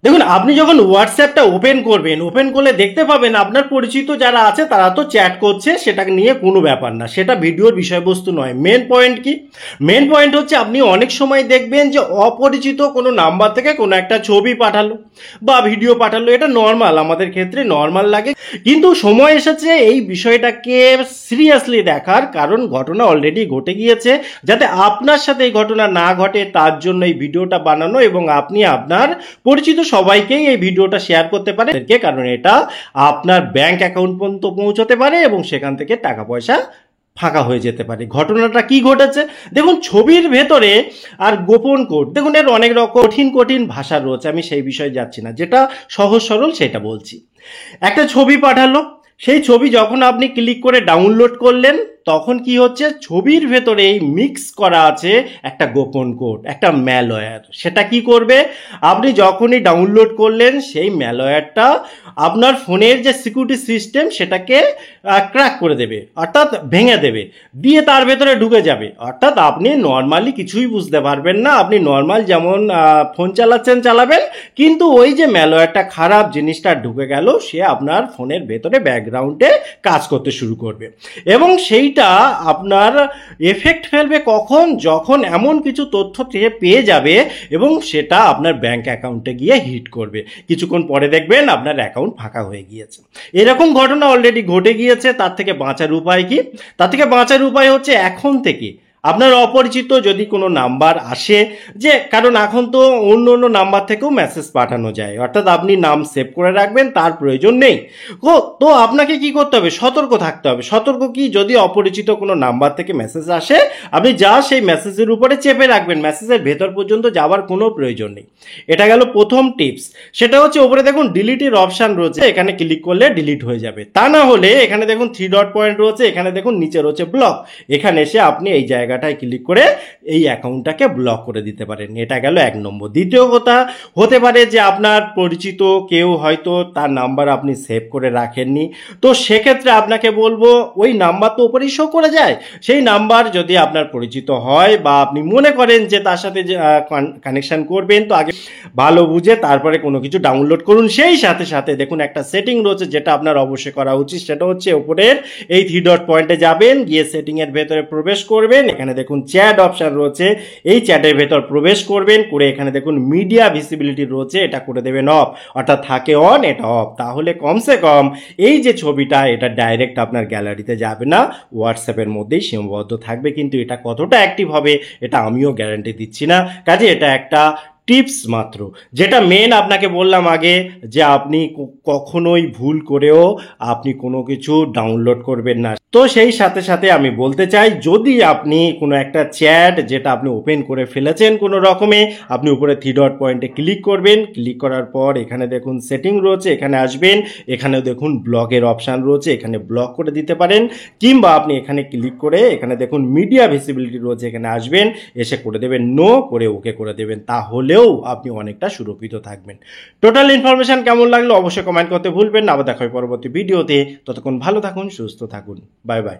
দেখুন, আপনি যখন হোয়াটসঅ্যাপটা ওপেন করবেন, ওপেন করলে দেখতে পাবেন আপনার পরিচিত যারা আছে তারা তো চ্যাট করছে, সেটা নিয়ে কোনো ব্যাপার না, সেটা ভিডিওর বিষয়বস্তু নয়। মেন পয়েন্ট কি? মেন পয়েন্ট হচ্ছে আপনি অনেক সময় দেখবেন যে অপরিচিত কোনো নাম্বার থেকে কোনো একটা ছবি পাঠালো বা ভিডিও পাঠালো, এটা নর্মাল, আমাদের ক্ষেত্রে নর্মাল লাগে। কিন্তু সময় এসেছে এই বিষয়টাকে সিরিয়াসলি দেখার, কারণ ঘটনা অলরেডি ঘটে গিয়েছে। যাতে আপনার সাথে এই ঘটনা না ঘটে তার জন্য এই ভিডিওটা বানানো, এবং আপনি আপনার পরিচিত সবাইকেই এই ভিডিওটা শেয়ার করতে পারে, কারণ এটা আপনার ব্যাংক অ্যাকাউন্ট পর্যন্ত পৌঁছতে পারে এবং সেখান থেকে টাকা পয়সা ফাঁকা হয়ে যেতে পারে। ঘটনাটা কি ঘটেছে দেখুন, ছবির ভেতরে আর গোপন কোড, দেখুন এর অনেক রকম কঠিন কঠিন ভাষা রয়েছে, আমি সেই বিষয়ে যাচ্ছি না, যেটা সহজ সরল সেটা বলছি। একটা ছবি পাঠালো, সেই ছবি যখন আপনি ক্লিক করে ডাউনলোড করলেন, তখন কি হচ্ছে, ছবির ভেতরেই মিক্স করা আছে একটা গোপন কোড, একটা ম্যালওয়্যার। সেটা কি করবে, আপনি যখনই ডাউনলোড করলেন সেই ম্যালওয়্যারটা আপনার ফোনের যে সিকিউরিটি সিস্টেম সেটাকে ক্র্যাক করে দেবে, অর্থাৎ ভেঙে দেবে, দিয়ে তার ভেতরে ঢুকে যাবে। অর্থাৎ আপনি নর্মালি কিছুই বুঝতে পারবেন না, আপনি নর্মাল যেমন ফোন চালাচ্ছেন চালাবেন, কিন্তু ওই যে ম্যালওয়্যারটা, খারাপ জিনিসটা ঢুকে গেল, সে আপনার ফোনের ভেতরে ব্যাকগ্রাউন্ডে কাজ করতে শুরু করবে, এবং সেইটা আপনার এফেক্ট ফেলবে কখন, যখন এমন কিছু তথ্য পেয়ে যাবে এবং সেটা আপনার ব্যাংক অ্যাকাউন্টে গিয়ে হিট করবে। কিছুক্ষণ পরে দেখবেন আপনার অ্যাকাউন্ট ফাঁকা হয়ে গিয়েছে। এরকম ঘটনা অলরেডি ঘটে গিয়েছে। তার থেকে বাঁচার উপায় কি? তার থেকে বাঁচার উপায় হচ্ছে এখন থেকে আপনার অপরিচিত যদি কোনো নাম্বার আসে, যে কারণ এখন তো অন্য অন্য নাম্বার থেকেও মেসেজ পাঠানো যায়, অর্থাৎ আপনি নাম সেভ করে রাখবেন, তার প্রয়োজন নেই। তো আপনাকে কি করতে হবে, সতর্ক থাকতে হবে। সতর্ক কি, যদি অপরিচিত কোনো নাম্বার থেকে মেসেজ আসে, আপনি যা সেই মেসেজের উপরে চেপে রাখবেন, মেসেজের ভেতর পর্যন্ত যাওয়ার কোনো প্রয়োজন নেই। এটা গেল প্রথম টিপস। সেটা হচ্ছে ওপরে দেখুন ডিলিটের অপশান রয়েছে, এখানে ক্লিক করলে ডিলিট হয়ে যাবে। তা না হলে এখানে দেখুন 3 ডট পয়েন্ট রয়েছে, এখানে দেখুন নিচে রয়েছে ব্লক, এখানে এসে আপনি এই জায়গাটায় ক্লিক করে এই অ্যাকাউন্টটাকে ব্লক করে দিতে পারেন। এটা গেল 1 নম্বর। দ্বিতীয় কথা, হতে পারে যে আপনার পরিচিত কেউ হয়তো তার নাম্বার আপনি সেভ করে রাখেননি, তো সেক্ষেত্রে আপনাকে বলবো ওই নাম্বার তো উপরেই শো করে যায়, সেই নাম্বার যদি আপনার পরিচিত হয় বা আপনি মনে করেন যে তার সাথে কানেকশন করবেন, তো আগে ভালো বুঝে তারপরে কোনো কিছু ডাউনলোড করুন। সেই সাথে সাথে দেখুন একটা সেটিং রয়েছে যেটা আপনার অবশ্যই করা উচিত, সেটা হচ্ছে উপরের এই 3 ডট পয়েন্টে যাবেন, গিয়ে সেটিং এর ভেতরে প্রবেশ করবেন, এখানে দেখুন চ্যাট অপশন রয়েছে, এই চ্যাটের ভেতর প্রবেশ করবেন, করে এখানে দেখুন মিডিয়া ভিজিবিলিটি রয়েছে, এটা করে দেবেন অফ, অর্থাৎ থাকে অন, এটা অফ। তাহলে কমসে কম এই যে ছবিটা, এটা ডাইরেক্ট আপনার গ্যালারিতে যাবে না, হোয়াটসঅ্যাপের মধ্যেই সীমাবদ্ধ থাকবে। কিন্তু এটা কতটা অ্যাক্টিভ হবে এটা আমিও গ্যারান্টি দিচ্ছি না, কাজে এটা একটা টিপস মাত্র। যেটা মেন আপনাকে বললাম আগে, যে আপনি কখনোই ভুল করেও আপনি কোনো কিছু ডাউনলোড করবেন না। তো সেই সাথে সাথে আমি বলতে চাই, যদি আপনি কোনো একটা চ্যাট যেটা আপনি ওপেন করে ফেলেছেন কোনো রকমে, আপনি উপরে 3 ডট পয়েন্টে ক্লিক করবেন, ক্লিক করার পর এখানে দেখুন সেটিং রয়েছে, এখানে আসবেন, এখানে দেখুন ব্লকের অপশান রয়েছে, এখানে ব্লক করে দিতে পারেন, কিংবা আপনি এখানে ক্লিক করে এখানে দেখুন মিডিয়া ভিজিবিলিটি রয়েছে, এখানে আসবেন, এসে করে দেবেন নো, করে ওকে করে দেবেন, তাহলেও আপনি অনেকটা সুরক্ষিত থাকবেন। টোটাল ইনফরমেশন কেমন লাগলো অবশ্যই কমেন্ট করতে ভুলবেন না। আবার দেখা হবে পরবর্তী ভিডিওতে, ততক্ষণ ভালো থাকুন, সুস্থ থাকুন, বাই বাই।